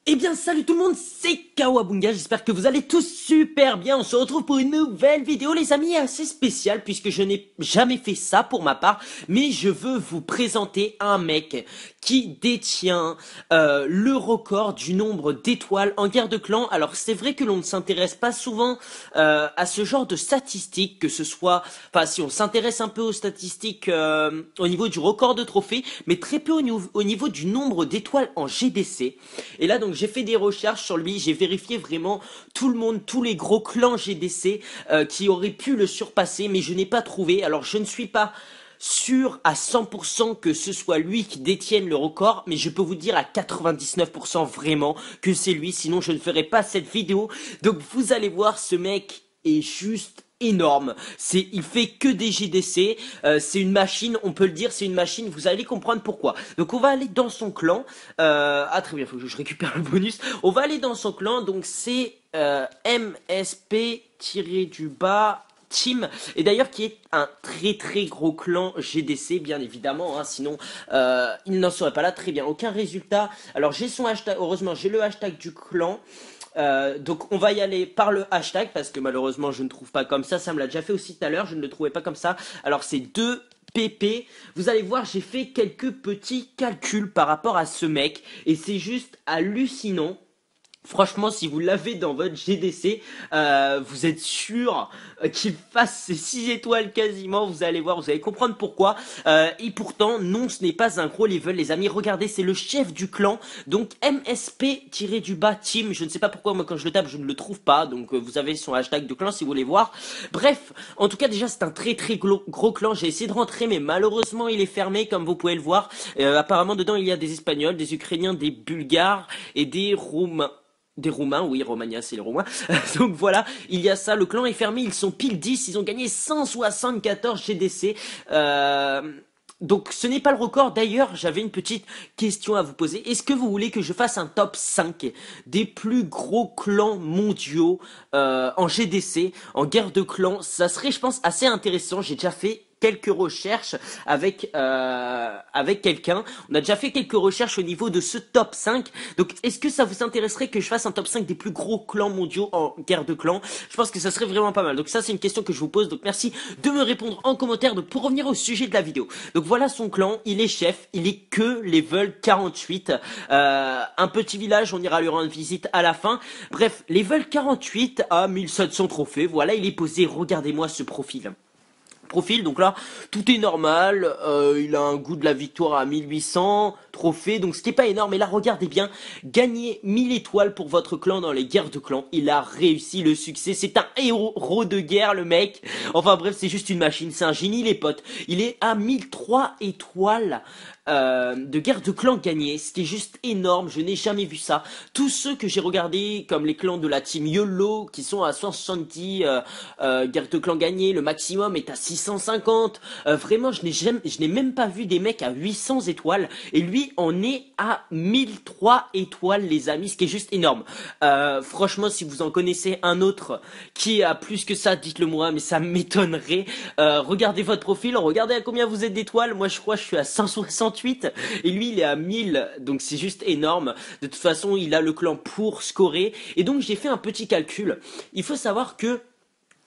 Eh bien salut tout le monde, c'est Kawabunga, j'espère que vous allez tous super bien. On se retrouve pour une nouvelle vidéo les amis, assez spéciale puisque je n'ai jamais fait ça pour ma part. Mais je veux vous présenter un mec qui détient le record du nombre d'étoiles en guerre de clan. Alors c'est vrai que l'on ne s'intéresse pas souvent à ce genre de statistiques, que ce soit... Enfin si on s'intéresse un peu aux statistiques au niveau du record de trophées, mais très peu au niveau du nombre d'étoiles en GDC. Et là donc j'ai fait des recherches sur lui, j'ai vérifié vraiment tout le monde, tous les gros clans GDC qui auraient pu le surpasser, mais je n'ai pas trouvé. Alors je ne suis pas sûr à 100% que ce soit lui qui détienne le record, mais je peux vous dire à 99% vraiment que c'est lui, sinon je ne ferai pas cette vidéo. Donc vous allez voir, ce mec est juste énorme. Il fait que des GDC. C'est une machine, on peut le dire, c'est une machine. Vous allez comprendre pourquoi. Donc on va aller dans son clan. Ah très bien, faut que je récupère le bonus. On va aller dans son clan. Donc c'est MSP-du-bas. Team, et d'ailleurs qui est un très gros clan GDC bien évidemment, hein, sinon il n'en serait pas là. Très bien, aucun résultat. Alors j'ai son hashtag, heureusement j'ai le hashtag du clan. Donc on va y aller par le hashtag parce que malheureusement je ne trouve pas comme ça me l'a déjà fait aussi tout à l'heure, je ne le trouvais pas comme ça. Alors c'est 2PP, vous allez voir j'ai fait quelques petits calculs par rapport à ce mec et c'est juste hallucinant. Franchement, si vous l'avez dans votre GDC, vous êtes sûr qu'il fasse ses 6 étoiles quasiment. Vous allez voir, vous allez comprendre pourquoi. Et pourtant, non, ce n'est pas un gros level, les amis. Regardez, c'est le chef du clan. Donc, MSP-du-bas team. Je ne sais pas pourquoi, moi, quand je le tape, je ne le trouve pas. Donc, vous avez son hashtag de clan si vous voulez voir. Bref, en tout cas, déjà, c'est un très gros clan. J'ai essayé de rentrer, mais malheureusement, il est fermé, comme vous pouvez le voir. Apparemment, dedans, il y a des Espagnols, des Ukrainiens, des Bulgares et des Roumains. Des Roumains, oui, Romagna, c'est les Roumains. Donc voilà, il y a ça, le clan est fermé, ils sont pile 10, ils ont gagné 174 GDC. Donc ce n'est pas le record. D'ailleurs, j'avais une petite question à vous poser. Est-ce que vous voulez que je fasse un top 5 des plus gros clans mondiaux en GDC, en guerre de clans? Ça serait, je pense, assez intéressant. J'ai déjà fait quelques recherches avec quelqu'un. On a déjà fait quelques recherches au niveau de ce top 5. Donc, est-ce que ça vous intéresserait que je fasse un top 5 des plus gros clans mondiaux en guerre de clans? Je pense que ça serait vraiment pas mal. Donc ça, c'est une question que je vous pose. Donc merci de me répondre en commentaire. Donc pour revenir au sujet de la vidéo. Donc voilà son clan. Il est chef. Il est que level 48. Un petit village. On ira lui rendre visite à la fin. Bref, level 48 à 1700 trophées. Voilà, il est posé. Regardez-moi ce profil, donc là tout est normal, il a un goût de la victoire à 1800 trophées, donc ce qui est pas énorme. Et là regardez bien, gagner 1000 étoiles pour votre clan dans les guerres de clans, il a réussi le succès, c'est un héros de guerre le mec. Enfin bref, c'est juste une machine, c'est un génie les potes. Il est à 1003 étoiles de guerre de clans gagnés, ce qui est juste énorme, je n'ai jamais vu ça. Tous ceux que j'ai regardés, comme les clans de la team YOLO, qui sont à 170 guerres de clans gagnés, le maximum est à 650. Vraiment, je n'ai même pas vu des mecs à 800 étoiles, et lui en est à 1003 étoiles les amis, ce qui est juste énorme. Franchement, si vous en connaissez un autre qui a plus que ça, dites-le moi, mais ça m'étonnerait. Regardez votre profil, regardez à combien vous êtes d'étoiles. Moi je crois que je suis à 168 et lui il est à 1000, donc c'est juste énorme. De toute façon il a le clan pour scorer, et donc j'ai fait un petit calcul. Il faut savoir que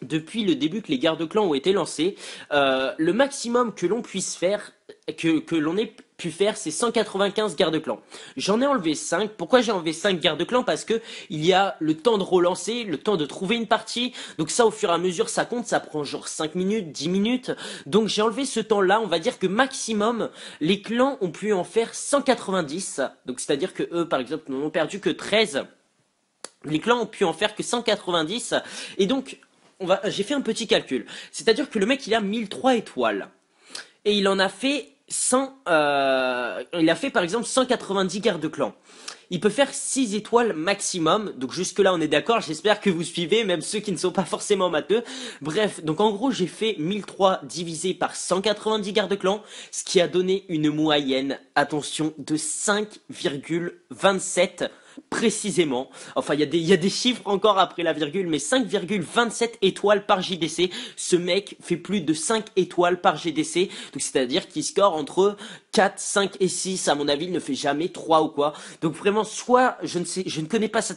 depuis le début que les guerres de clans ont été lancées, le maximum que l'on puisse faire, que l'on ait pu faire, c'est 195 guerres de clans. J'en ai enlevé 5. Pourquoi j'ai enlevé 5 guerres de clans? Parce que il y a le temps de relancer, le temps de trouver une partie. Donc ça, au fur et à mesure, ça compte, ça prend genre 5 minutes, 10 minutes. Donc j'ai enlevé ce temps-là. On va dire que maximum, les clans ont pu en faire 190. Donc c'est-à-dire que eux, par exemple, n'en ont perdu que 13. Les clans ont pu en faire que 190. Et donc, j'ai fait un petit calcul. C'est-à-dire que le mec, il a 1003 étoiles. Et il en a fait 100, il a fait par exemple 190 guerres de clan. Il peut faire 6 étoiles maximum, donc jusque là on est d'accord, j'espère que vous suivez, même ceux qui ne sont pas forcément matheux. Bref, donc en gros j'ai fait 1003 divisé par 190 guerres de clan, ce qui a donné une moyenne, attention, de 5,27 précisément. Enfin, il y a des chiffres encore après la virgule, mais 5,27 étoiles par JDC. Ce mec fait plus de 5 étoiles par GDC. Donc, c'est-à-dire qu'il score entre 4, 5 et 6. À mon avis, il ne fait jamais 3 ou quoi. Donc, vraiment, soit, je ne sais, je ne connais pas sa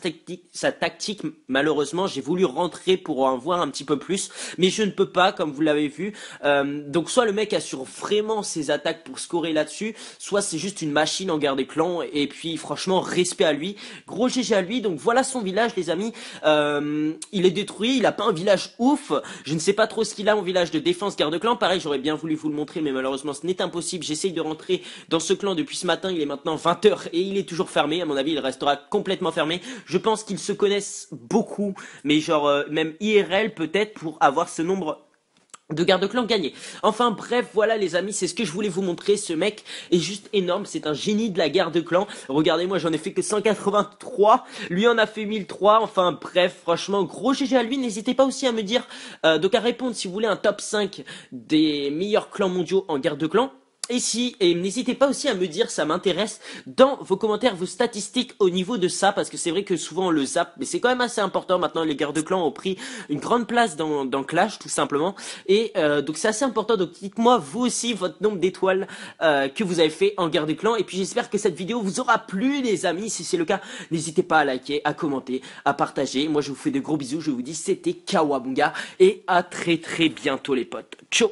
tactique, malheureusement. J'ai voulu rentrer pour en voir un petit peu plus, mais je ne peux pas, comme vous l'avez vu. Donc, soit le mec assure vraiment ses attaques pour scorer là-dessus, soit c'est juste une machine en guerre des clans. Et puis, franchement, respect à lui. Gros GG à lui. Donc, voilà son village, les amis. Il est détruit. Il a pas un village ouf. Je ne sais pas trop ce qu'il a en village de défense garde-clan. Pareil, j'aurais bien voulu vous le montrer, mais malheureusement, ce n'est impossible. J'essaye de rentrer dans ce clan depuis ce matin. Il est maintenant 20 h et il est toujours fermé. À mon avis, il restera complètement fermé. Je pense qu'ils se connaissent beaucoup, mais genre, même IRL peut-être pour avoir ce nombre de garde-clan gagnés. Enfin bref, voilà les amis, c'est ce que je voulais vous montrer. Ce mec est juste énorme, c'est un génie de la garde-clan. Regardez, moi j'en ai fait que 183, lui en a fait 1003. Enfin bref, franchement, gros GG à lui. N'hésitez pas aussi à me dire, donc à répondre si vous voulez un top 5 des meilleurs clans mondiaux en garde-clan. Et n'hésitez pas aussi à me dire, ça m'intéresse, dans vos commentaires, vos statistiques au niveau de ça, parce que c'est vrai que souvent on le zappe, mais c'est quand même assez important maintenant, les gardes-clans ont pris une grande place dans Clash, tout simplement, et donc c'est assez important, donc dites-moi vous aussi votre nombre d'étoiles que vous avez fait en garde-clan, et puis j'espère que cette vidéo vous aura plu les amis, si c'est le cas, n'hésitez pas à liker, à commenter, à partager, moi je vous fais de gros bisous, je vous dis c'était Kawabunga, et à très très bientôt les potes, ciao.